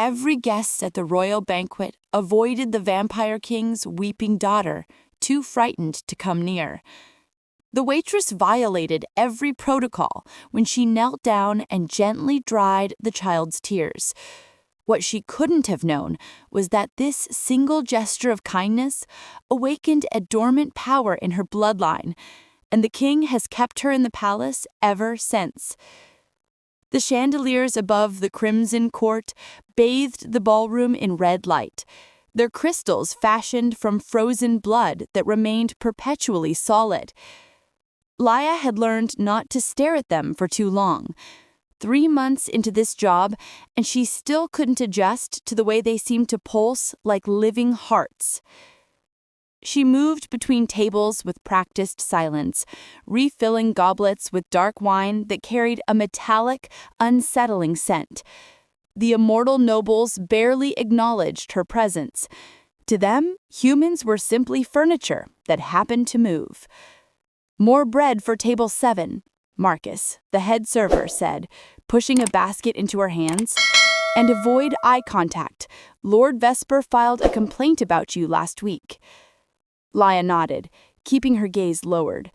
Every guest at the royal banquet avoided the vampire king's weeping daughter, too frightened to come near. The waitress violated every protocol when she knelt down and gently dried the child's tears. What she couldn't have known was that this single gesture of kindness awakened a dormant power in her bloodline, and the king has kept her in the palace ever since. The chandeliers above the crimson court bathed the ballroom in red light, their crystals fashioned from frozen blood that remained perpetually solid. Laya had learned not to stare at them for too long. 3 months into this job, and she still couldn't adjust to the way they seemed to pulse like living hearts. She moved between tables with practiced silence, refilling goblets with dark wine that carried a metallic, unsettling scent. The immortal nobles barely acknowledged her presence. To them, humans were simply furniture that happened to move. "More bread for table 7, Marcus," the head server said, pushing a basket into her hands. "And avoid eye contact. Lord Vesper filed a complaint about you last week." Laya nodded, keeping her gaze lowered.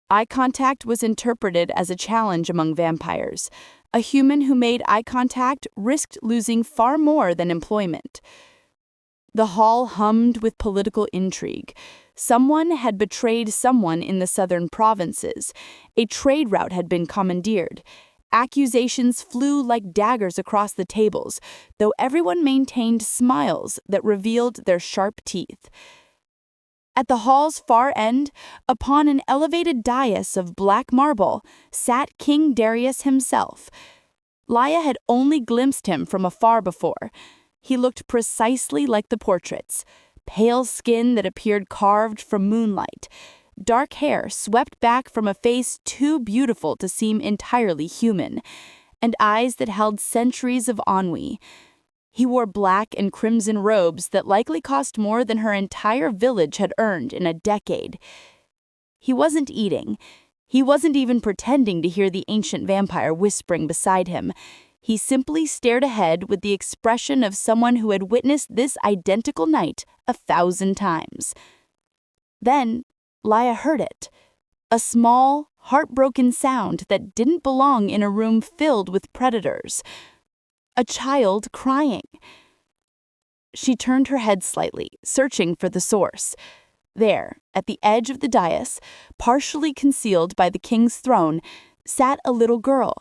Eye contact was interpreted as a challenge among vampires. A human who made eye contact risked losing far more than employment. The hall hummed with political intrigue. Someone had betrayed someone in the southern provinces. A trade route had been commandeered. Accusations flew like daggers across the tables, though everyone maintained smiles that revealed their sharp teeth. At the hall's far end, upon an elevated dais of black marble, sat King Darius himself. Laya had only glimpsed him from afar before. He looked precisely like the portraits, pale skin that appeared carved from moonlight, dark hair swept back from a face too beautiful to seem entirely human, and eyes that held centuries of ennui. He wore black and crimson robes that likely cost more than her entire village had earned in a decade. He wasn't eating. He wasn't even pretending to hear the ancient vampire whispering beside him. He simply stared ahead with the expression of someone who had witnessed this identical night 1,000 times. Then, Laya heard it. A small, heartbroken sound that didn't belong in a room filled with predators. A child crying. She turned her head slightly, searching for the source. There, at the edge of the dais, partially concealed by the king's throne, sat a little girl.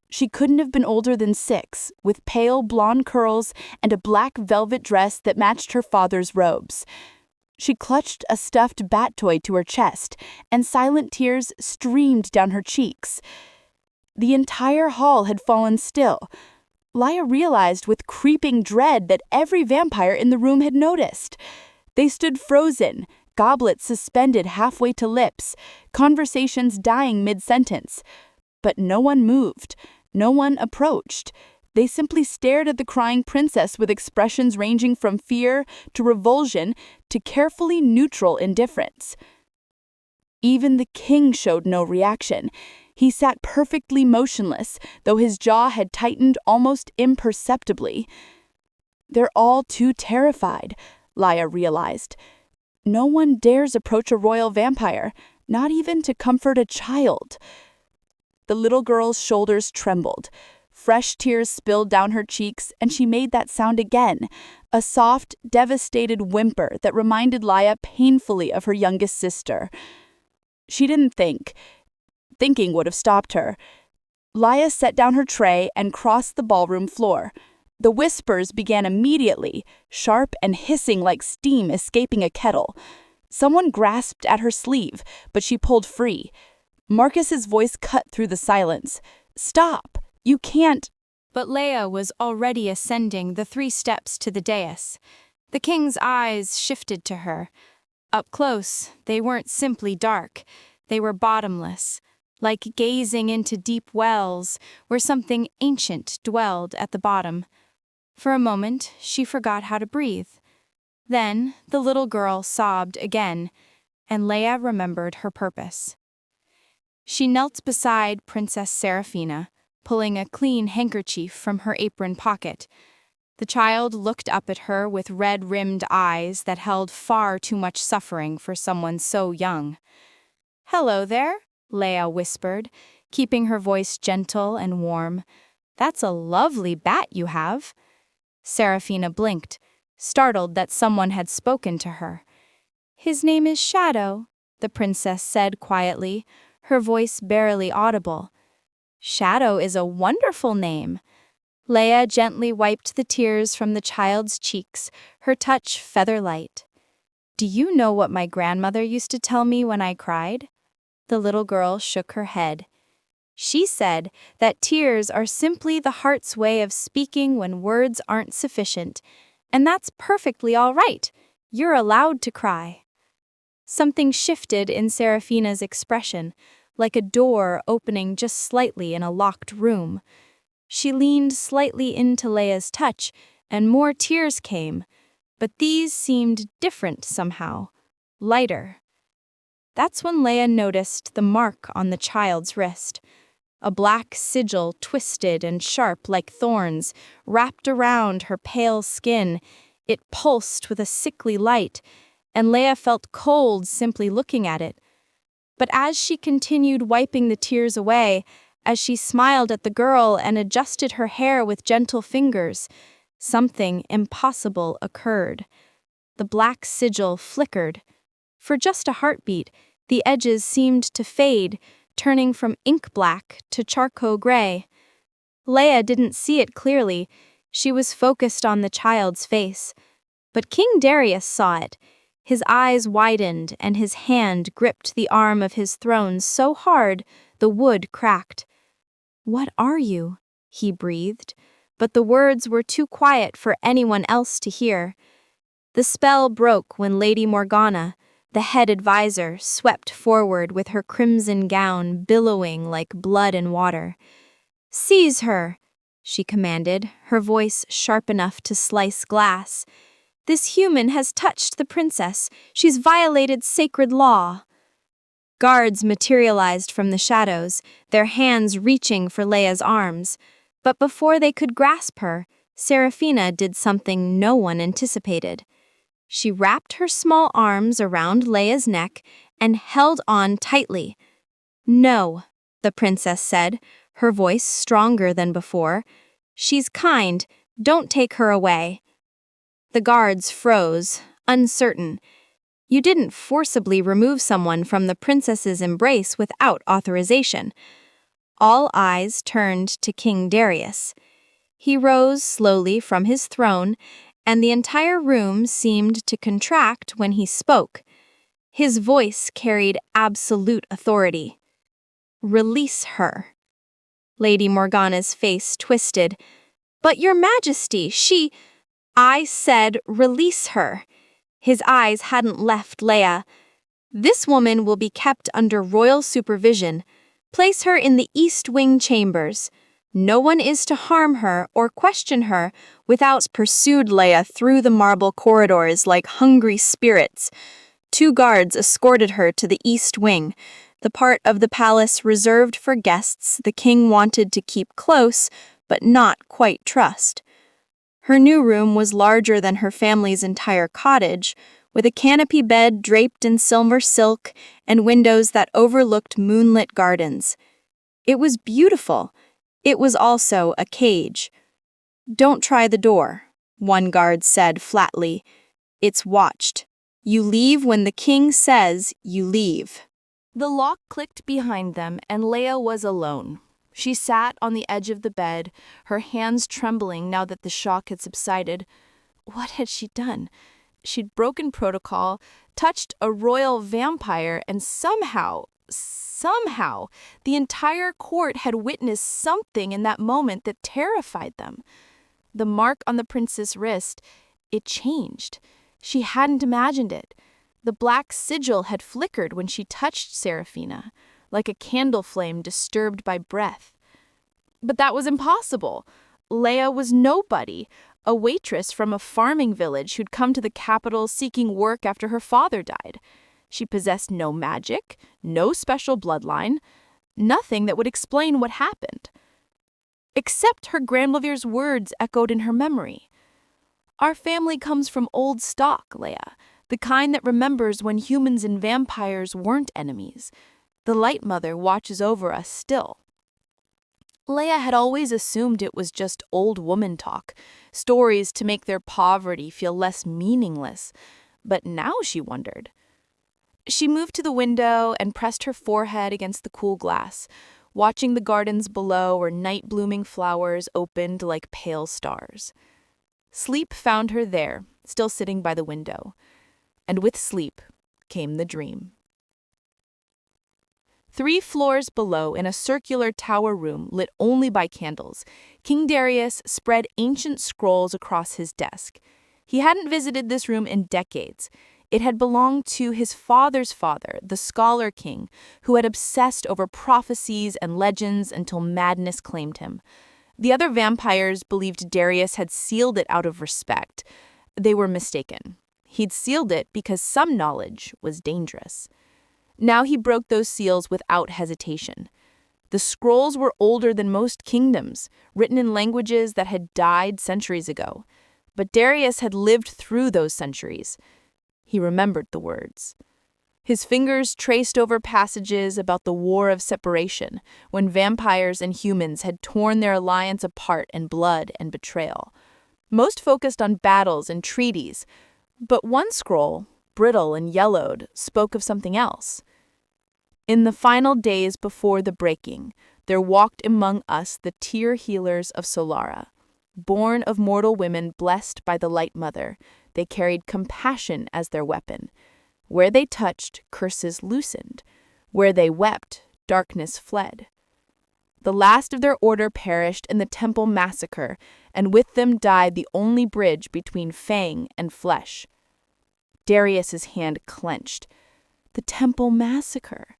She couldn't have been older than 6, with pale blonde curls and a black velvet dress that matched her father's robes. She clutched a stuffed bat toy to her chest, and silent tears streamed down her cheeks. The entire hall had fallen still. Laya realized with creeping dread that every vampire in the room had noticed. They stood frozen, goblets suspended halfway to lips, conversations dying mid-sentence. But no one moved. No one approached. They simply stared at the crying princess with expressions ranging from fear to revulsion to carefully neutral indifference. Even the king showed no reaction. He sat perfectly motionless, though his jaw had tightened almost imperceptibly. They're all too terrified, Laya realized. No one dares approach a royal vampire, not even to comfort a child. The little girl's shoulders trembled. Fresh tears spilled down her cheeks, and she made that sound again, a soft, devastated whimper that reminded Laya painfully of her youngest sister. She didn't think. Thinking would have stopped her. Laya set down her tray and crossed the ballroom floor. The whispers began immediately, sharp and hissing like steam escaping a kettle. Someone grasped at her sleeve, but she pulled free. Marcus's voice cut through the silence. "Stop! You can't—" But Laya was already ascending the 3 steps to the dais. The king's eyes shifted to her. Up close, they weren't simply dark. They were bottomless, like gazing into deep wells where something ancient dwelled at the bottom. For a moment, she forgot how to breathe. Then the little girl sobbed again, and Laya remembered her purpose. She knelt beside Princess Seraphina, pulling a clean handkerchief from her apron pocket. The child looked up at her with red-rimmed eyes that held far too much suffering for someone so young. "Hello there," Laya whispered, keeping her voice gentle and warm. "That's a lovely bat you have." Seraphina blinked, startled that someone had spoken to her. "His name is Shadow," the princess said quietly, her voice barely audible. "Shadow is a wonderful name." Laya gently wiped the tears from the child's cheeks, her touch feather-light. "Do you know what my grandmother used to tell me when I cried?" The little girl shook her head. "She said that tears are simply the heart's way of speaking when words aren't sufficient, and that's perfectly all right. You're allowed to cry." Something shifted in Seraphina's expression, like a door opening just slightly in a locked room. She leaned slightly into Laya's touch, and more tears came, but these seemed different somehow, lighter. That's when Laya noticed the mark on the child's wrist. A black sigil, twisted and sharp like thorns, wrapped around her pale skin. It pulsed with a sickly light, and Laya felt cold simply looking at it. But as she continued wiping the tears away, as she smiled at the girl and adjusted her hair with gentle fingers, something impossible occurred. The black sigil flickered. For just a heartbeat, the edges seemed to fade, turning from ink black to charcoal gray. Laya didn't see it clearly. She was focused on the child's face. But King Darius saw it. His eyes widened and his hand gripped the arm of his throne so hard the wood cracked. "What are you?" he breathed, but the words were too quiet for anyone else to hear. The spell broke when Lady Morgana, the head advisor, swept forward with her crimson gown billowing like blood and water. "Seize her," she commanded, her voice sharp enough to slice glass. "This human has touched the princess. She's violated sacred law." Guards materialized from the shadows, their hands reaching for Laya's arms. But before they could grasp her, Seraphina did something no one anticipated. She wrapped her small arms around Laya's neck and held on tightly. "No," the princess said, her voice stronger than before. "She's kind. Don't take her away." The guards froze, uncertain. You didn't forcibly remove someone from the princess's embrace without authorization. All eyes turned to King Darius. He rose slowly from his throne, and the entire room seemed to contract when he spoke. His voice carried absolute authority. "Release her." Lady Morgana's face twisted. "But your majesty, she—" "I said release her." His eyes hadn't left Laya. "This woman will be kept under royal supervision. Place her in the East Wing chambers. No one is to harm her or question her without..." Pursued Laya through the marble corridors like hungry spirits. 2 guards escorted her to the East Wing, the part of the palace reserved for guests the king wanted to keep close but not quite trust. Her new room was larger than her family's entire cottage, with a canopy bed draped in silver silk and windows that overlooked moonlit gardens. It was beautiful. It was also a cage. "Don't try the door," one guard said flatly. "It's watched. You leave when the king says you leave." The lock clicked behind them, and Laya was alone. She sat on the edge of the bed, her hands trembling now that the shock had subsided. What had she done? She'd broken protocol, touched a royal vampire, and somehow, the entire court had witnessed something in that moment that terrified them. The mark on the prince's wrist, it changed. She hadn't imagined it. The black sigil had flickered when she touched Seraphina, like a candle flame disturbed by breath. But that was impossible. Laya was nobody, a waitress from a farming village who'd come to the capital seeking work after her father died. She possessed no magic, no special bloodline, nothing that would explain what happened. Except her grandmother's words echoed in her memory. Our family comes from old stock, Laya, the kind that remembers when humans and vampires weren't enemies. The Light Mother watches over us still. Laya had always assumed it was just old woman talk, stories to make their poverty feel less meaningless. But now she wondered. She moved to the window and pressed her forehead against the cool glass, watching the gardens below where night-blooming flowers opened like pale stars. Sleep found her there, still sitting by the window. And with sleep came the dream. 3 floors below, in a circular tower room lit only by candles, King Darius spread ancient scrolls across his desk. He hadn't visited this room in decades. It had belonged to his father's father, the Scholar King, who had obsessed over prophecies and legends until madness claimed him. The other vampires believed Darius had sealed it out of respect. They were mistaken. He'd sealed it because some knowledge was dangerous. Now he broke those seals without hesitation. The scrolls were older than most kingdoms, written in languages that had died centuries ago. But Darius had lived through those centuries. He remembered the words. His fingers traced over passages about the War of Separation, when vampires and humans had torn their alliance apart in blood and betrayal. Most focused on battles and treaties, but one scroll, brittle and yellowed, spoke of something else. In the final days before the breaking, there walked among us the tear healers of Solara. Born of mortal women blessed by the Light Mother, they carried compassion as their weapon. Where they touched, curses loosened. Where they wept, darkness fled. The last of their order perished in the temple massacre, and with them died the only bridge between fang and flesh. Darius's hand clenched. The temple massacre.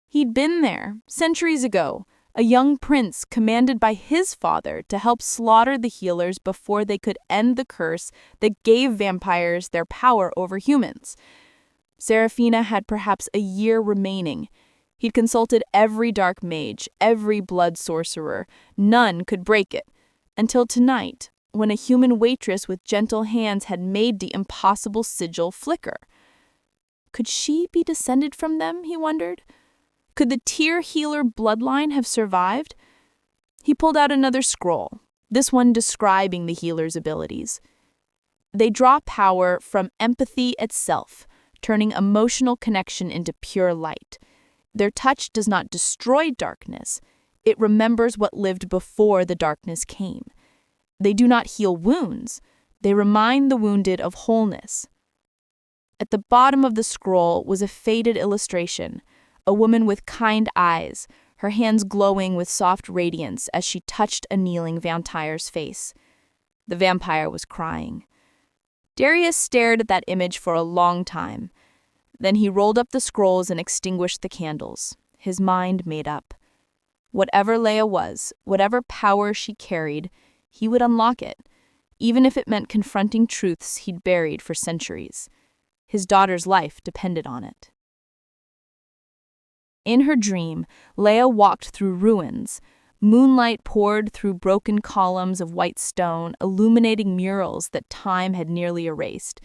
He'd been there, centuries ago, a young prince commanded by his father to help slaughter the healers before they could end the curse that gave vampires their power over humans. Serafina had perhaps a year remaining. He'd consulted every dark mage, every blood sorcerer. None could break it. Until tonight, when a human waitress with gentle hands had made the impossible sigil flicker. Could she be descended from them, he wondered? Could the tear healer bloodline have survived? He pulled out another scroll, this one describing the healer's abilities. They draw power from empathy itself, turning emotional connection into pure light. Their touch does not destroy darkness. It remembers what lived before the darkness came. They do not heal wounds. They remind the wounded of wholeness. At the bottom of the scroll was a faded illustration, a woman with kind eyes, her hands glowing with soft radiance as she touched a kneeling vampire's face. The vampire was crying. Darius stared at that image for a long time. Then he rolled up the scrolls and extinguished the candles, his mind made up. Whatever Laya was, whatever power she carried, he would unlock it, even if it meant confronting truths he'd buried for centuries. His daughter's life depended on it. In her dream, Laya walked through ruins. Moonlight poured through broken columns of white stone, illuminating murals that time had nearly erased.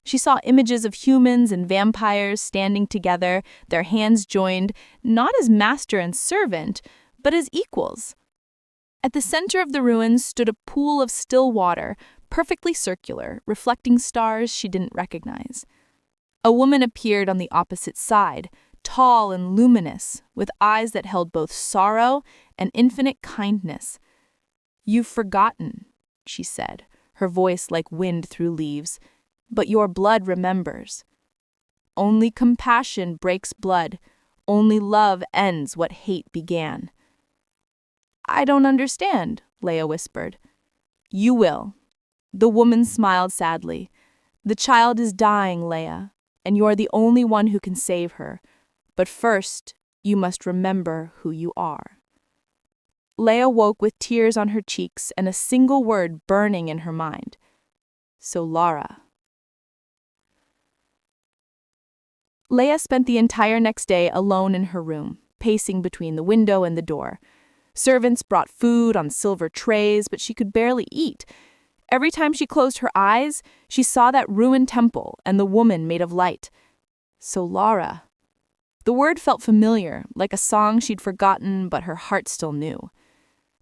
She saw images of humans and vampires standing together, their hands joined, not as master and servant, but as equals. At the center of the ruins stood a pool of still water, perfectly circular, reflecting stars she didn't recognize. A woman appeared on the opposite side, tall and luminous, with eyes that held both sorrow and infinite kindness. "You've forgotten," she said, her voice like wind through leaves, "but your blood remembers. Only compassion breaks blood. Only love ends what hate began." "I don't understand," Laya whispered. "You will." The woman smiled sadly. "The child is dying, Laya, and you are the only one who can save her. But first, you must remember who you are." Laya woke with tears on her cheeks and a single word burning in her mind. Solara. Laya spent the entire next day alone in her room, pacing between the window and the door. Servants brought food on silver trays, but she could barely eat. Every time she closed her eyes, she saw that ruined temple and the woman made of light. So Lara. The word felt familiar, like a song she'd forgotten but her heart still knew.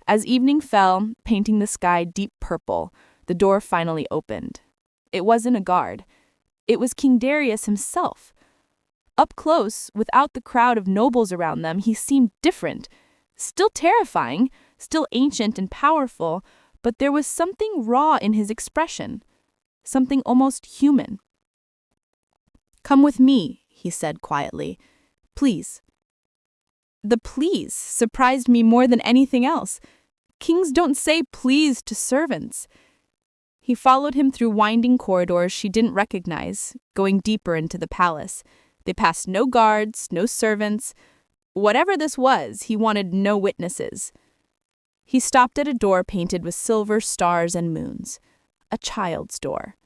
As evening fell, painting the sky deep purple, the door finally opened. It wasn't a guard. It was King Darius himself. Up close, without the crowd of nobles around them, he seemed different. Still terrifying, still ancient and powerful, but there was something raw in his expression. Something almost human. "Come with me," he said quietly. "Please." The please surprised me more than anything else. Kings don't say please to servants. He followed him through winding corridors she didn't recognize, going deeper into the palace. They passed no guards, no servants. Whatever this was, he wanted no witnesses. He stopped at a door painted with silver stars and moons. A child's door.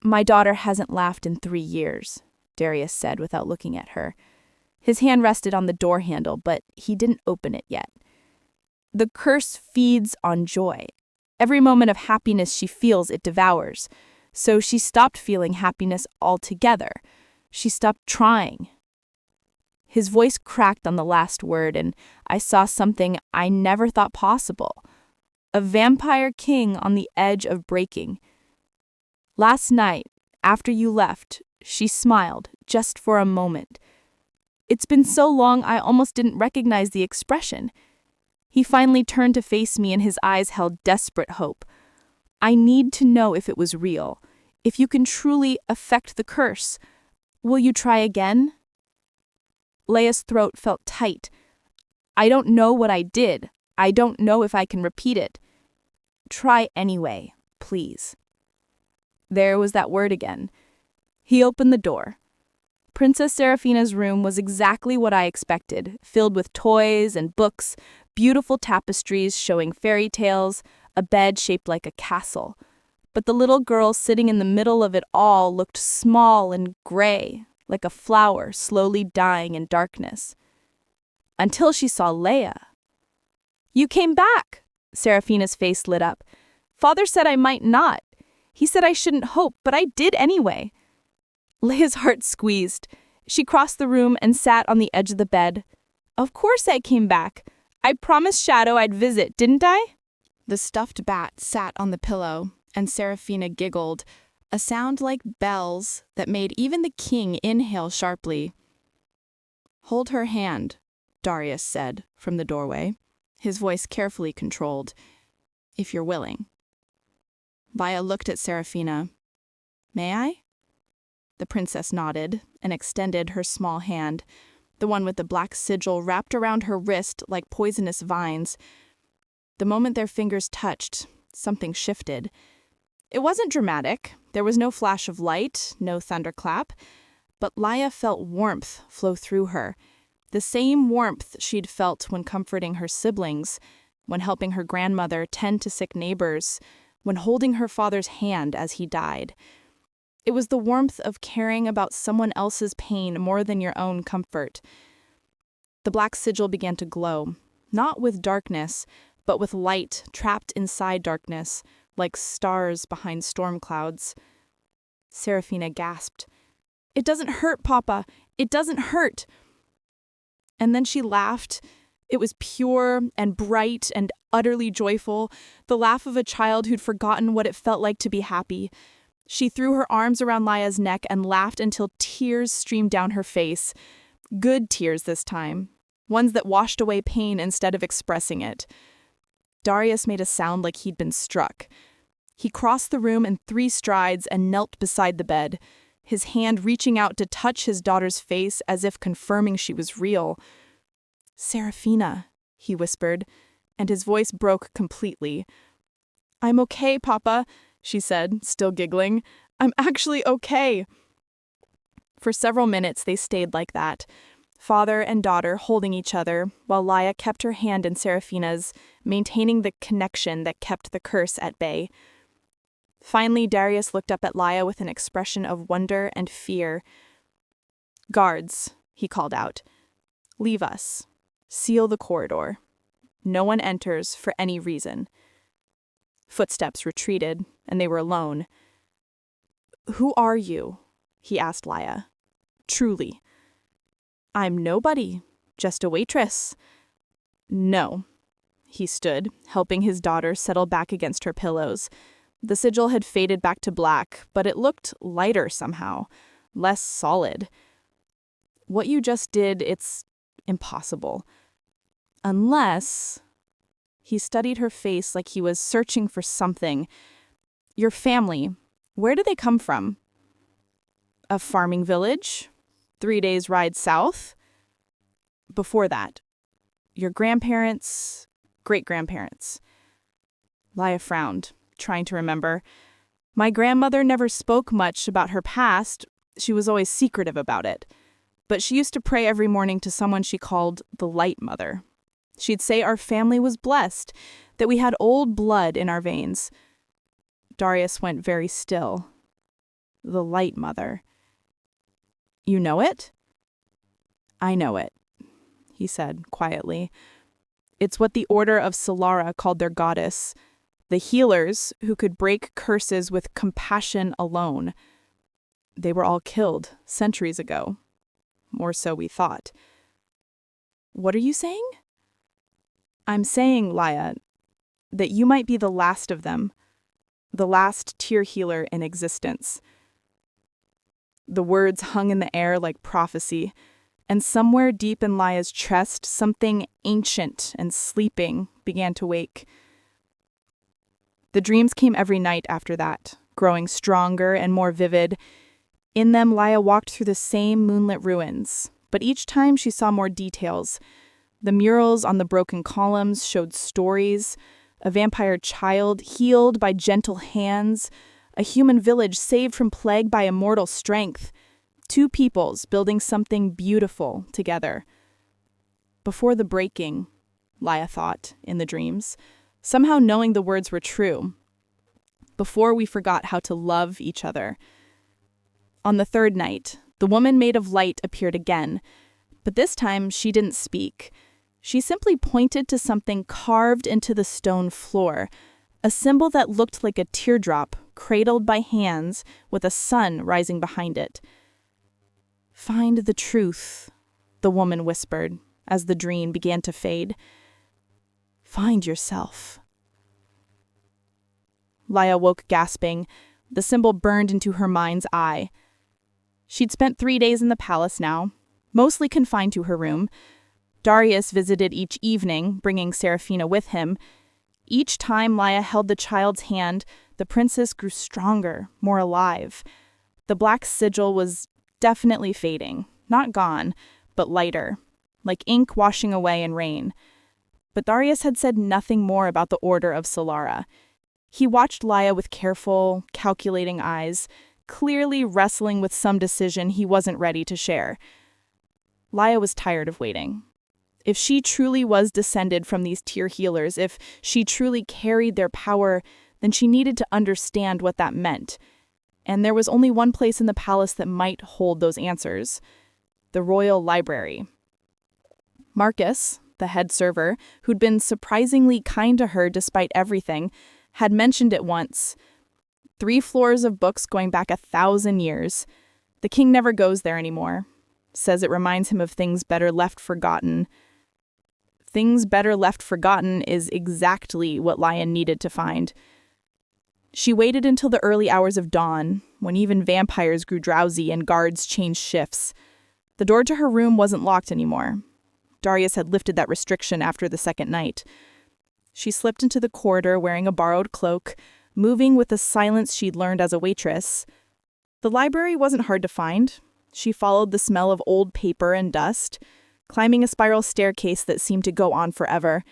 "My daughter hasn't laughed in 3 years," Darius said without looking at her. His hand rested on the door handle, but he didn't open it yet. "The curse feeds on joy. Every moment of happiness she feels, it devours. So she stopped feeling happiness altogether. She stopped trying." His voice cracked on the last word, and I saw something I never thought possible. A vampire king on the edge of breaking. "Last night, after you left," she smiled, just for a moment. "It's been so long I almost didn't recognize the expression." He finally turned to face me and his eyes held desperate hope. "I need to know if it was real, if you can truly affect the curse. Will you try again?" Laya's throat felt tight. "I don't know what I did. I don't know if I can repeat it." "Try anyway, please." There was that word again. He opened the door. Princess Seraphina's room was exactly what I expected, filled with toys and books, beautiful tapestries showing fairy tales, a bed shaped like a castle. But the little girl sitting in the middle of it all looked small and gray, like a flower slowly dying in darkness. Until she saw Laya. "You came back!" Seraphina's face lit up. "Father said I might not. He said I shouldn't hope, but I did anyway." Laya's heart squeezed. She crossed the room and sat on the edge of the bed. "Of course I came back. I promised Shadow I'd visit, didn't I?" The stuffed bat sat on the pillow, and Seraphina giggled, a sound like bells that made even the king inhale sharply. "Hold her hand," Darius said from the doorway, his voice carefully controlled, "if you're willing." Laya looked at Seraphina. "May I?" The princess nodded and extended her small hand, the one with the black sigil wrapped around her wrist like poisonous vines. The moment their fingers touched, something shifted. It wasn't dramatic. There was no flash of light, no thunderclap, but Laya felt warmth flow through her. The same warmth she'd felt when comforting her siblings, when helping her grandmother tend to sick neighbors, when holding her father's hand as he died. It was the warmth of caring about someone else's pain more than your own comfort. The black sigil began to glow, not with darkness, but with light trapped inside darkness, like stars behind storm clouds. Seraphina gasped. "It doesn't hurt, Papa. It doesn't hurt." And then she laughed. It was pure and bright and utterly joyful, the laugh of a child who'd forgotten what it felt like to be happy. She threw her arms around Laya's neck and laughed until tears streamed down her face. Good tears this time, ones that washed away pain instead of expressing it. Darius made a sound like he'd been struck. He crossed the room in 3 strides and knelt beside the bed, his hand reaching out to touch his daughter's face as if confirming she was real. "Seraphina," he whispered, and his voice broke completely. "I'm okay, Papa," she said, still giggling. "I'm actually okay." For several minutes they stayed like that, father and daughter holding each other, while Laya kept her hand in Seraphina's, maintaining the connection that kept the curse at bay. Finally, Darius looked up at Laya with an expression of wonder and fear. "Guards," he called out. "Leave us. Seal the corridor. No one enters for any reason." Footsteps retreated, and they were alone. "Who are you?" he asked Laya. "Truly." "I'm nobody, just a waitress." "No." He stood, helping his daughter settle back against her pillows. The sigil had faded back to black, but it looked lighter somehow, less solid. "What you just did, it's impossible. Unless—" He studied her face like he was searching for something. "Your family, where do they come from?" "A farming village, 3 days' ride south." "Before that, your grandparents, great-grandparents?" Laya frowned, trying to remember. "My grandmother never spoke much about her past. She was always secretive about it. But she used to pray every morning to someone she called the Light Mother. She'd say our family was blessed, that we had old blood in our veins." Darius went very still. "The Light Mother. You know it?" "I know it," he said quietly. "It's what the Order of Solara called their goddess, the healers who could break curses with compassion alone. They were all killed centuries ago. Or so we thought." "What are you saying?" "I'm saying, Laya, that you might be the last of them, the last tear healer in existence." The words hung in the air like prophecy, and somewhere deep in Laya's chest, something ancient and sleeping began to wake. The dreams came every night after that, growing stronger and more vivid. In them, Laya walked through the same moonlit ruins, but each time she saw more details. The murals on the broken columns showed stories: a vampire child healed by gentle hands, a human village saved from plague by immortal strength, 2 peoples building something beautiful together. Before the breaking, Laya thought in the dreams, somehow knowing the words were true. Before we forgot how to love each other. On the 3rd night, the woman made of light appeared again, but this time she didn't speak. She simply pointed to something carved into the stone floor, a symbol that looked like a teardrop cradled by hands with a sun rising behind it. "Find the truth," the woman whispered as the dream began to fade. "Find yourself." Laya woke gasping. The symbol burned into her mind's eye. She'd spent 3 days in the palace now, mostly confined to her room. Darius visited each evening, bringing Serafina with him. Each time Laya held the child's hand, the princess grew stronger, more alive. The black sigil was definitely fading, not gone, but lighter, like ink washing away in rain. But Darius had said nothing more about the Order of Solara. He watched Laya with careful, calculating eyes, clearly wrestling with some decision he wasn't ready to share. Laya was tired of waiting. If she truly was descended from these tear healers, if she truly carried their power, then she needed to understand what that meant. And there was only one place in the palace that might hold those answers: the royal library. Marcus, the head server, who'd been surprisingly kind to her despite everything, had mentioned it once. 3 floors of books going back 1,000 years. The king never goes there anymore. Says it reminds him of things better left forgotten. Things better left forgotten is exactly what Laya needed to find. She waited until the early hours of dawn, when even vampires grew drowsy and guards changed shifts. The door to her room wasn't locked anymore. Darius had lifted that restriction after the 2nd night. She slipped into the corridor wearing a borrowed cloak, moving with the silence she'd learned as a waitress. The library wasn't hard to find. She followed the smell of old paper and dust, climbing a spiral staircase that seemed to go on forever.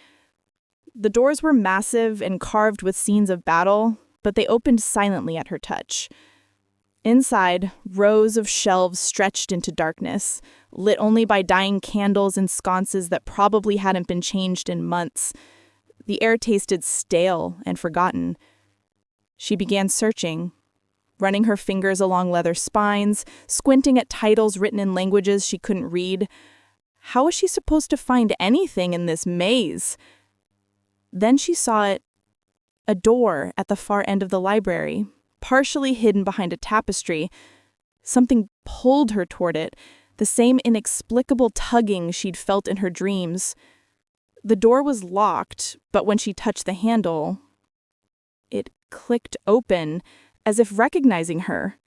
The doors were massive and carved with scenes of battle, but they opened silently at her touch. Inside, rows of shelves stretched into darkness, lit only by dying candles and sconces that probably hadn't been changed in months. The air tasted stale and forgotten. She began searching, running her fingers along leather spines, squinting at titles written in languages she couldn't read. How was she supposed to find anything in this maze? Then she saw it a door at the far end of the library, partially hidden behind a tapestry. Something pulled her toward it, the same inexplicable tugging she'd felt in her dreams. The door was locked, but when she touched the handle, it clicked open, as if recognizing her.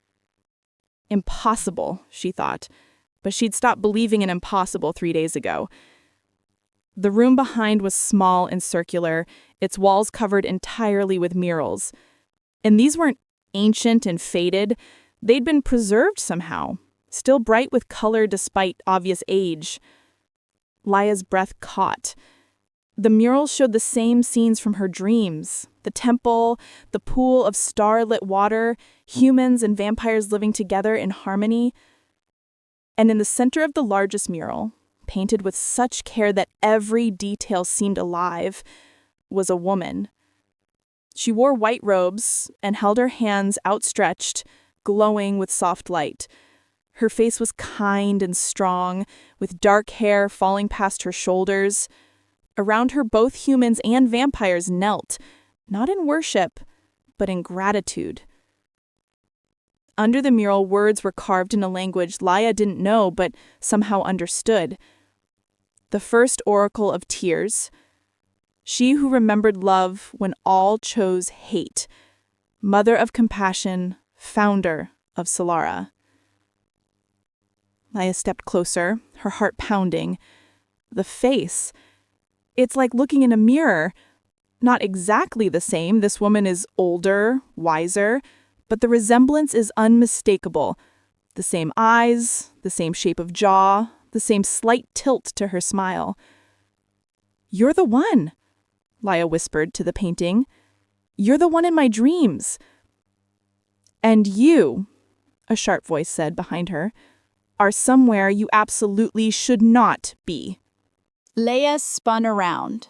Impossible, she thought, but she'd stopped believing in impossible 3 days ago. The room behind was small and circular, its walls covered entirely with murals. And these weren't ancient and faded, they'd been preserved somehow, still bright with color despite obvious age. Laya's breath caught. The murals showed the same scenes from her dreams: the temple, the pool of starlit water, humans and vampires living together in harmony. And in the center of the largest mural, painted with such care that every detail seemed alive, was a woman. She wore white robes and held her hands outstretched, glowing with soft light. Her face was kind and strong, with dark hair falling past her shoulders. Around her, both humans and vampires knelt, not in worship, but in gratitude. Under the mural, words were carved in a language Laya didn't know but somehow understood. The first oracle of tears. She who remembered love when all chose hate. Mother of compassion, founder of Solara. Laya stepped closer, her heart pounding. The face. It's like looking in a mirror. Not exactly the same. This woman is older, wiser, but the resemblance is unmistakable. The same eyes, the same shape of jaw, the same slight tilt to her smile. "You're the one," Laya whispered to the painting. "You're the one in my dreams." "And you," a sharp voice said behind her, "are somewhere you absolutely should not be." Laya spun around.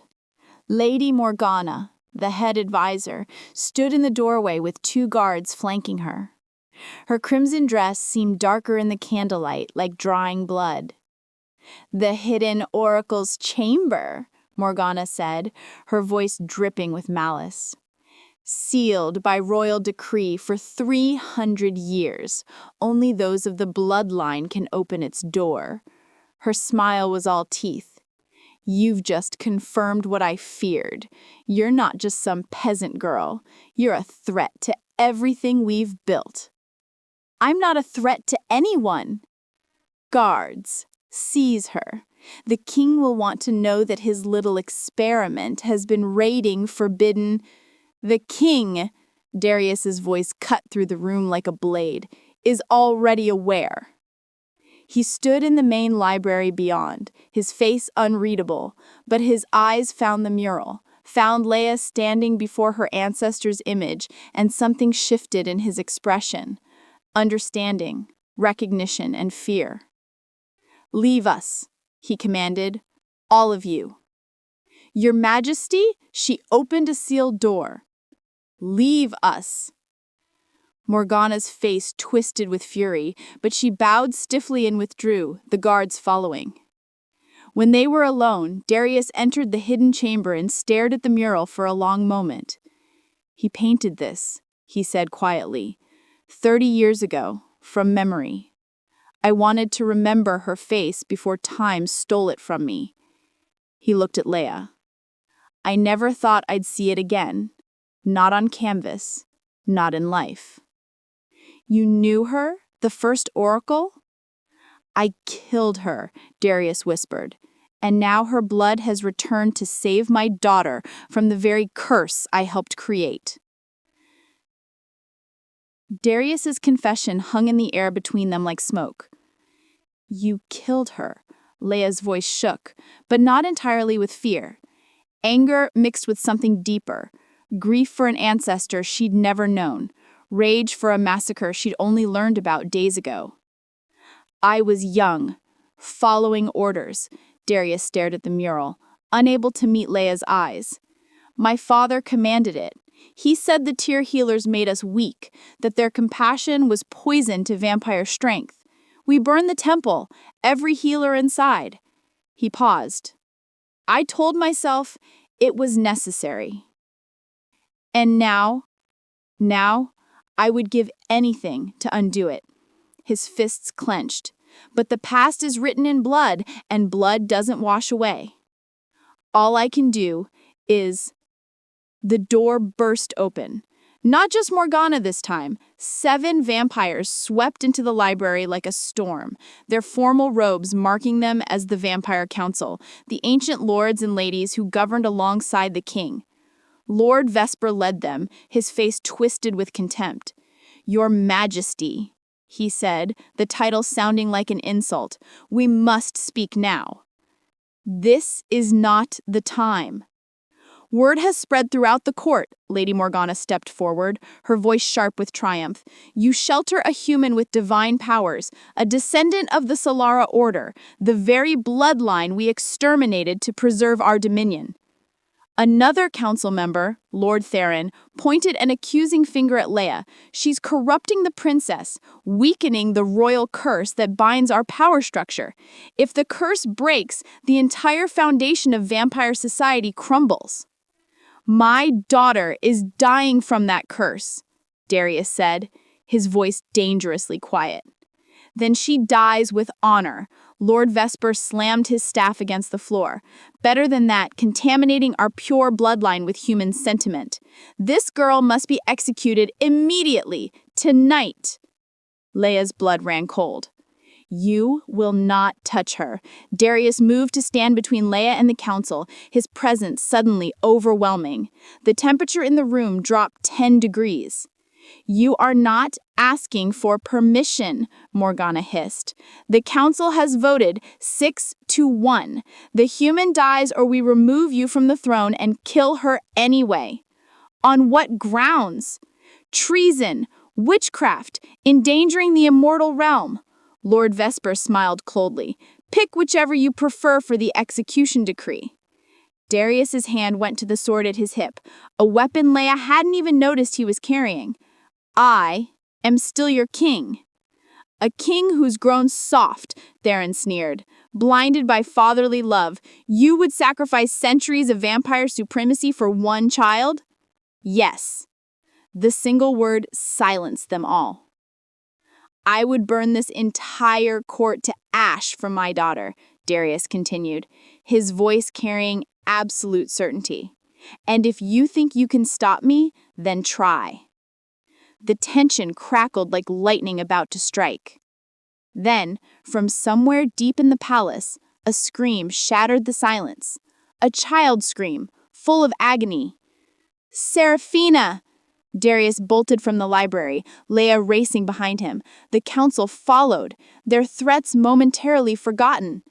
Lady Morgana, the head advisor, stood in the doorway with 2 guards flanking her. Her crimson dress seemed darker in the candlelight, like drying blood. "The hidden oracle's chamber," Morgana said, her voice dripping with malice. "Sealed by royal decree for 300 years. Only those of the bloodline can open its door." Her smile was all teeth. "You've just confirmed what I feared. You're not just some peasant girl. You're a threat to everything we've built." "I'm not a threat to anyone." "Guards, seize her. The king will want to know that his little experiment has been raiding forbidden—" "The king," Darius's voice cut through the room like a blade, "is already aware." He stood in the main library beyond, his face unreadable, but his eyes found the mural, found Laya standing before her ancestor's image, and something shifted in his expression. Understanding, recognition, and fear. "Leave us," he commanded, "all of you." "Your Majesty," she opened a sealed door. "Leave us." Morgana's face twisted with fury, but she bowed stiffly and withdrew, the guards following. When they were alone, Darius entered the hidden chamber and stared at the mural for a long moment. "He painted this," he said quietly, 30 years ago, from memory. I wanted to remember her face before time stole it from me." He looked at Laya. "I never thought I'd see it again. Not on canvas, not in life." "You knew her? The first oracle?" "I killed her," Darius whispered, "and now her blood has returned to save my daughter from the very curse I helped create." Darius's confession hung in the air between them like smoke. "You killed her." Laya's voice shook, but not entirely with fear. Anger mixed with something deeper, grief for an ancestor she'd never known, rage for a massacre she'd only learned about days ago. "I was young, following orders." Darius stared at the mural, unable to meet Laya's eyes. "My father commanded it. He said the tear healers made us weak, that their compassion was poison to vampire strength. We burned the temple, every healer inside." He paused. "I told myself it was necessary." And now, I would give anything to undo it. His fists clenched. But the past is written in blood, and blood doesn't wash away. All I can do is... The door burst open. Not just Morgana this time. 7 vampires swept into the library like a storm, their formal robes marking them as the Vampire Council, the ancient lords and ladies who governed alongside the king. Lord Vesper led them, his face twisted with contempt. "Your Majesty," he said, the title sounding like an insult. "We must speak now." "This is not the time." "Word has spread throughout the court," Lady Morgana stepped forward, her voice sharp with triumph. "You shelter a human with divine powers, a descendant of the Solara Order, the very bloodline we exterminated to preserve our dominion." Another council member, Lord Theron, pointed an accusing finger at Laya. "She's corrupting the princess, weakening the royal curse that binds our power structure. If the curse breaks, the entire foundation of vampire society crumbles." "My daughter is dying from that curse," Darius said, his voice dangerously quiet. "Then she dies with honor." Lord Vesper slammed his staff against the floor. "Better than that, contaminating our pure bloodline with human sentiment. This girl must be executed immediately, tonight." Laya's blood ran cold. "You will not touch her." Darius moved to stand between Laya and the council, his presence suddenly overwhelming. The temperature in the room dropped 10 degrees. "You are not asking for permission," Morgana hissed. "The council has voted 6-1. The human dies or we remove you from the throne and kill her anyway." "On what grounds?" "Treason, witchcraft, endangering the immortal realm." Lord Vesper smiled coldly. "Pick whichever you prefer for the execution decree." Darius's hand went to the sword at his hip, a weapon Laya hadn't even noticed he was carrying. "I am still your king." "A king who's grown soft," Theron sneered. "Blinded by fatherly love, you would sacrifice centuries of vampire supremacy for one child?" "Yes." The single word silenced them all. "I would burn this entire court to ash for my daughter," Darius continued, his voice carrying absolute certainty. "And if you think you can stop me, then try." The tension crackled like lightning about to strike. Then, from somewhere deep in the palace, a scream shattered the silence. A child's scream, full of agony. "Seraphina!" Darius bolted from the library, Laya racing behind him. The council followed, their threats momentarily forgotten.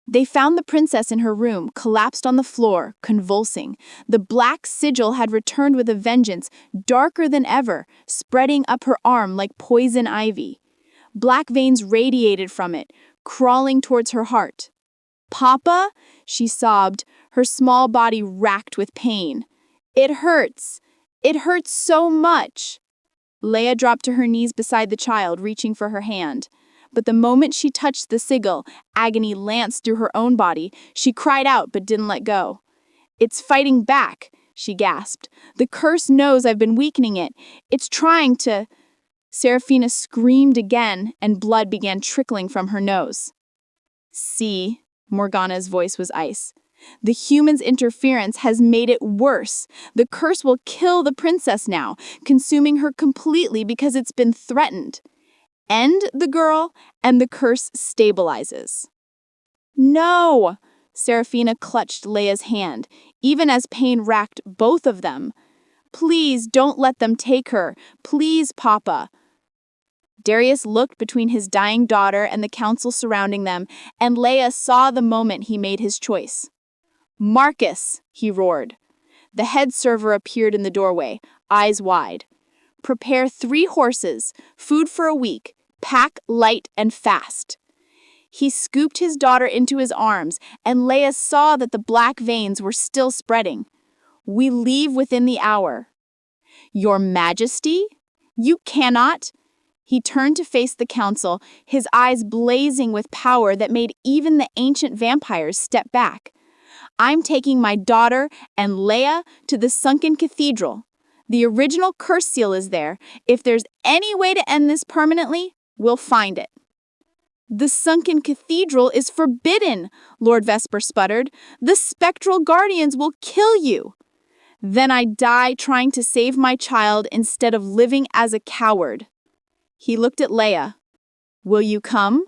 They found the princess in her room, collapsed on the floor, convulsing. The black sigil had returned with a vengeance, darker than ever, spreading up her arm like poison ivy. Black veins radiated from it, crawling towards her heart. "Papa?" she sobbed, her small body racked with pain. "It hurts. It hurts so much." Laya dropped to her knees beside the child, reaching for her hand. But the moment she touched the sigil, agony lanced through her own body. She cried out but didn't let go. "It's fighting back," she gasped. "The curse knows I've been weakening it. It's trying to..." Seraphina screamed again, and blood began trickling from her nose. "See," Morgana's voice was ice. "The human's interference has made it worse. The curse will kill the princess now, consuming her completely because it's been threatened. End the girl, and the curse stabilizes." "No!" Seraphina clutched Laya's hand, even as pain racked both of them. "Please don't let them take her. Please, Papa." Darius looked between his dying daughter and the council surrounding them, and Laya saw the moment he made his choice. "Marcus!" he roared. The head server appeared in the doorway, eyes wide. "Prepare 3 horses, food for a week, pack light and fast." He scooped his daughter into his arms, and Laya saw that the black veins were still spreading. "We leave within the hour." "Your Majesty? You cannot." He turned to face the council, his eyes blazing with power that made even the ancient vampires step back. I'm taking my daughter and Laya to the sunken cathedral. The original curse seal is there. If there's any way to end this permanently, we'll find it." "The sunken cathedral is forbidden," Lord Vesper sputtered. "The spectral guardians will kill you." "Then I die trying to save my child instead of living as a coward." He looked at Laya. "Will you come?"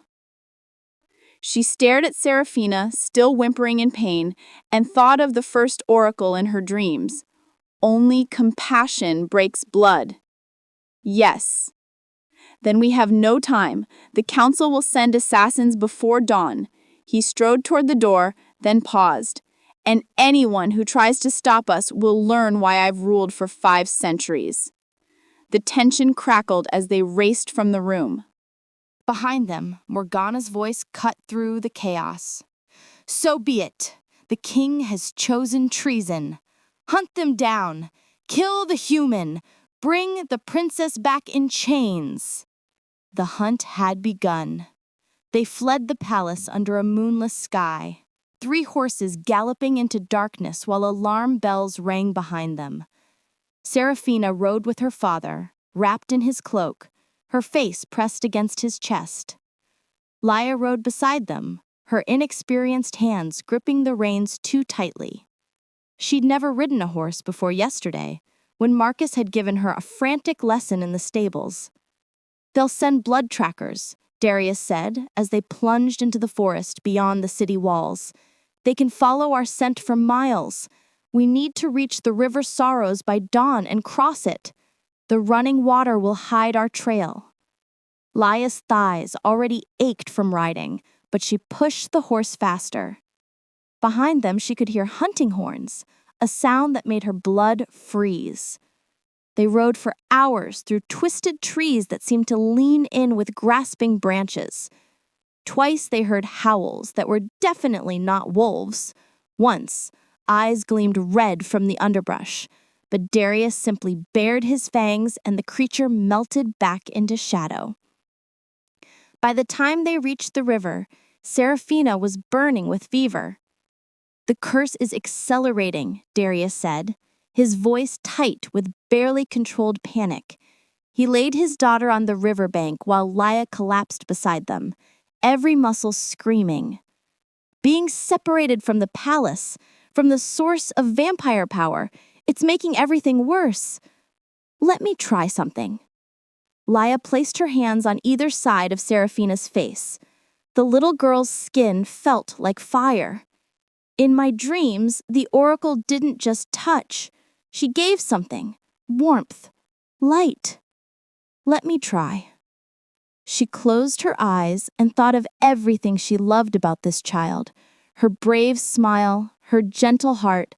She stared at Seraphina, still whimpering in pain, and thought of the first oracle in her dreams. Only compassion breaks blood. "Yes." "Then we have no time. The council will send assassins before dawn." He strode toward the door, then paused. "And anyone who tries to stop us will learn why I've ruled for 5 centuries." The tension crackled as they raced from the room. Behind them, Morgana's voice cut through the chaos. "So be it. The king has chosen treason. Hunt them down. Kill the human. Bring the princess back in chains." The hunt had begun. They fled the palace under a moonless sky, 3 horses galloping into darkness while alarm bells rang behind them. Seraphina rode with her father, wrapped in his cloak, her face pressed against his chest. Laya rode beside them, her inexperienced hands gripping the reins too tightly. She'd never ridden a horse before yesterday, when Marcus had given her a frantic lesson in the stables. "They'll send blood trackers," Darius said as they plunged into the forest beyond the city walls. "They can follow our scent for miles. We need to reach the River Sorrows by dawn and cross it. The running water will hide our trail." Laya's thighs already ached from riding, but she pushed the horse faster. Behind them she could hear hunting horns, a sound that made her blood freeze. They rode for hours through twisted trees that seemed to lean in with grasping branches. Twice they heard howls that were definitely not wolves. Once, eyes gleamed red from the underbrush, but Darius simply bared his fangs and the creature melted back into shadow. By the time they reached the river, Seraphina was burning with fever. "The curse is accelerating," Darius said, his voice tight with barely controlled panic. He laid his daughter on the riverbank while Laya collapsed beside them, every muscle screaming. "Being separated from the palace, from the source of vampire power, it's making everything worse. Let me try something." Laya placed her hands on either side of Seraphina's face. The little girl's skin felt like fire. "In my dreams, the oracle didn't just touch. She gave something. Warmth. Light. Let me try." She closed her eyes and thought of everything she loved about this child. Her brave smile, her gentle heart,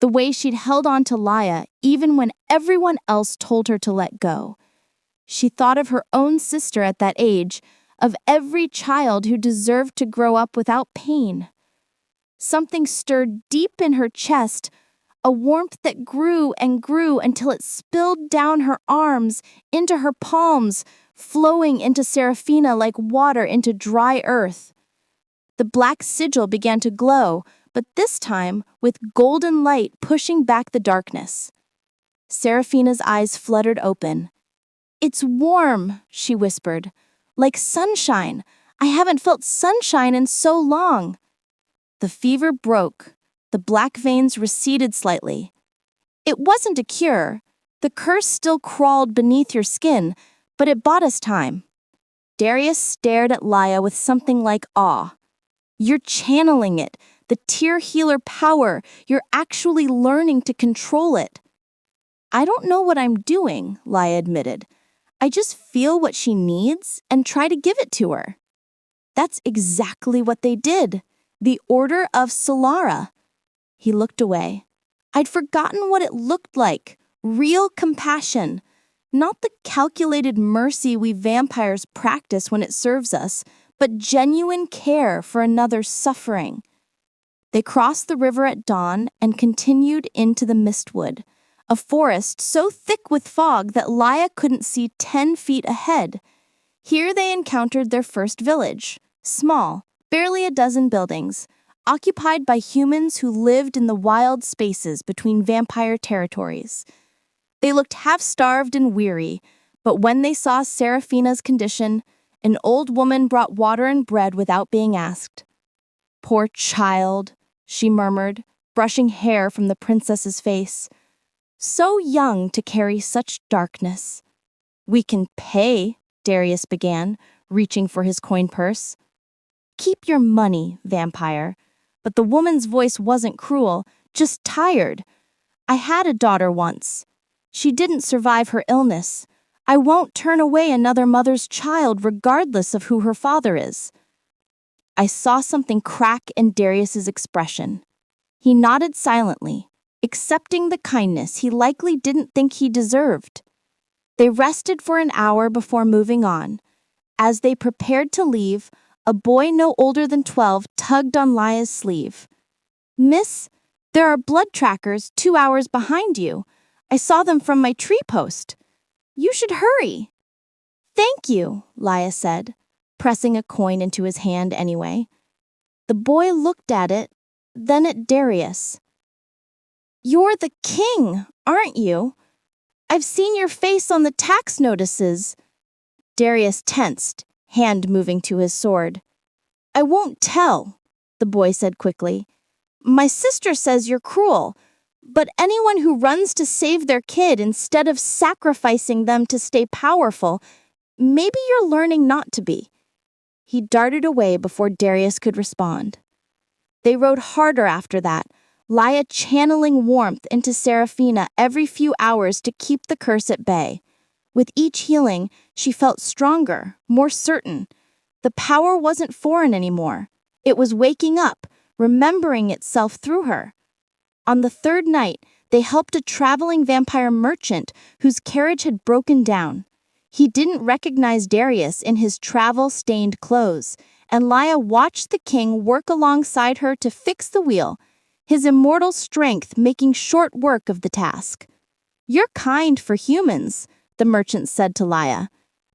the way she'd held on to Laya even when everyone else told her to let go. She thought of her own sister at that age, of every child who deserved to grow up without pain. Something stirred deep in her chest, a warmth that grew and grew until it spilled down her arms, into her palms, flowing into Seraphina like water into dry earth. The black sigil began to glow, but this time with golden light pushing back the darkness. Seraphina's eyes fluttered open. "It's warm," she whispered. "Like sunshine. I haven't felt sunshine in so long." The fever broke. The black veins receded slightly. It wasn't a cure. The curse still crawled beneath your skin, but it bought us time. Darius stared at Laya with something like awe. "You're channeling it, the tear healer power. You're actually learning to control it." "I don't know what I'm doing," Laya admitted. "I just feel what she needs and try to give it to her." "That's exactly what they did. The Order of Solara." He looked away. "I'd forgotten what it looked like. Real compassion. Not the calculated mercy we vampires practice when it serves us, but genuine care for another's suffering." They crossed the river at dawn and continued into the mistwood, a forest so thick with fog that Laya couldn't see 10 feet ahead. Here they encountered their first village, small, barely a dozen buildings, occupied by humans who lived in the wild spaces between vampire territories. They looked half-starved and weary, but when they saw Seraphina's condition, an old woman brought water and bread without being asked. "Poor child," she murmured, brushing hair from the princess's face. "So young to carry such darkness." "We can pay," Darius began, reaching for his coin purse. "Keep your money, vampire." But the woman's voice wasn't cruel, just tired. "I had a daughter once. She didn't survive her illness. I won't turn away another mother's child regardless of who her father is." I saw something crack in Darius's expression. He nodded silently, accepting the kindness he likely didn't think he deserved. They rested for an hour before moving on. As they prepared to leave, a boy no older than 12 tugged on Laya's sleeve. "Miss, there are blood trackers 2 hours behind you. I saw them from my tree post. You should hurry." "Thank you," Laya said, pressing a coin into his hand anyway. The boy looked at it, then at Darius. "You're the king, aren't you? I've seen your face on the tax notices." Darius tensed, hand moving to his sword. "I won't tell," the boy said quickly. "My sister says you're cruel, but anyone who runs to save their kid instead of sacrificing them to stay powerful, maybe you're learning not to be." He darted away before Darius could respond. They rode harder after that, Laya channeling warmth into Seraphina every few hours to keep the curse at bay. With each healing, she felt stronger, more certain. The power wasn't foreign anymore. It was waking up, remembering itself through her. On the third night, they helped a traveling vampire merchant whose carriage had broken down. He didn't recognize Darius in his travel-stained clothes, and Laya watched the king work alongside her to fix the wheel, his immortal strength making short work of the task. "You're kind for humans," the merchant said to Laya,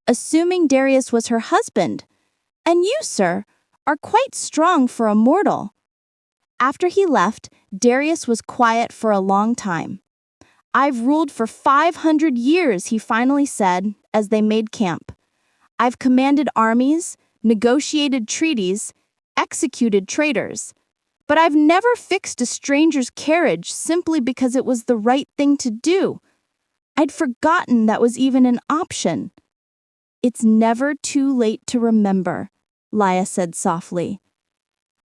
assuming Darius was her husband. "And you, sir, are quite strong for a mortal." After he left, Darius was quiet for a long time. "I've ruled for 500 years, he finally said, as they made camp. "I've commanded armies, negotiated treaties, executed traitors. But I've never fixed a stranger's carriage simply because it was the right thing to do. I'd forgotten that was even an option." "It's never too late to remember," Laya said softly.